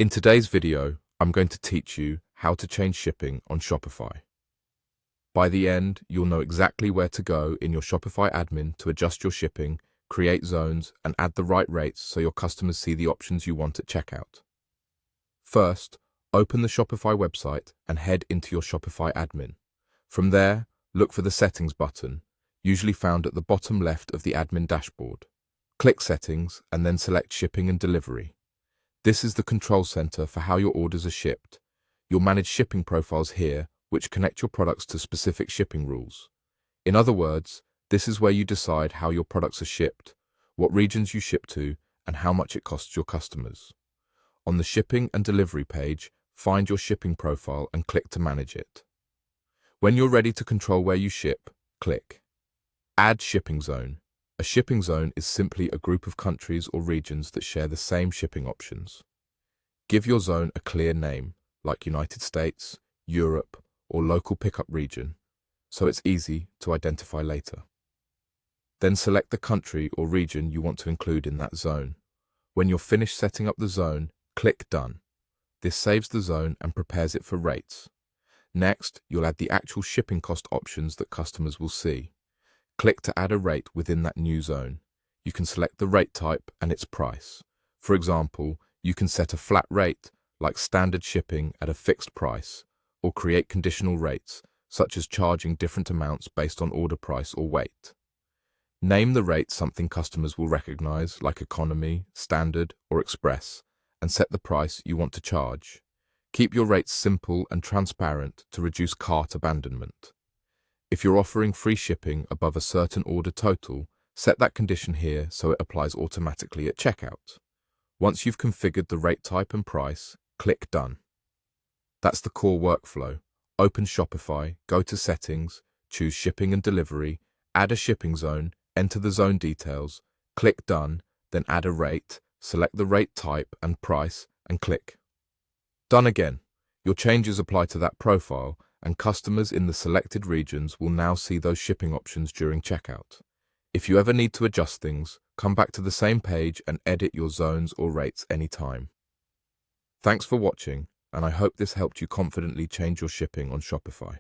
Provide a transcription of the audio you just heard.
In today's video, I'm going to teach you how to change shipping on Shopify. By the end, you'll know exactly where to go in your Shopify admin to adjust your shipping, create zones, and add the right rates so your customers see the options you want at checkout. First, open the Shopify website and head into your Shopify admin. From there, look for the Settings button, usually found at the bottom left of the admin dashboard. Click Settings and then select Shipping and Delivery. This is the control center for how your orders are shipped. You'll manage shipping profiles here, which connect your products to specific shipping rules. In other words, this is where you decide how your products are shipped, what regions you ship to, and how much it costs your customers. On the Shipping and Delivery page, find your shipping profile and click to manage it. When you're ready to control where you ship, click Add Shipping Zone. A shipping zone is simply a group of countries or regions that share the same shipping options. Give your zone a clear name, like United States, Europe, or local pickup region, so it's easy to identify later. Then select the country or region you want to include in that zone. When you're finished setting up the zone, click Done. This saves the zone and prepares it for rates. Next, you'll add the actual shipping cost options that customers will see. Click to add a rate within that new zone. You can select the rate type and its price. For example, you can set a flat rate, like standard shipping at a fixed price, or create conditional rates, such as charging different amounts based on order price or weight. Name the rate something customers will recognize, like economy, standard, or express, and set the price you want to charge. Keep your rates simple and transparent to reduce cart abandonment. If you're offering free shipping above a certain order total, set that condition here so it applies automatically at checkout. Once you've configured the rate type and price, click Done. That's the core workflow. Open Shopify, go to Settings, choose Shipping and Delivery, add a shipping zone, enter the zone details, click Done, then add a rate, select the rate type and price, and click Done again. Your changes apply to that profile, and customers in the selected regions will now see those shipping options during checkout. If you ever need to adjust things, come back to the same page and edit your zones or rates anytime. Thanks for watching, and I hope this helped you confidently change your shipping on Shopify.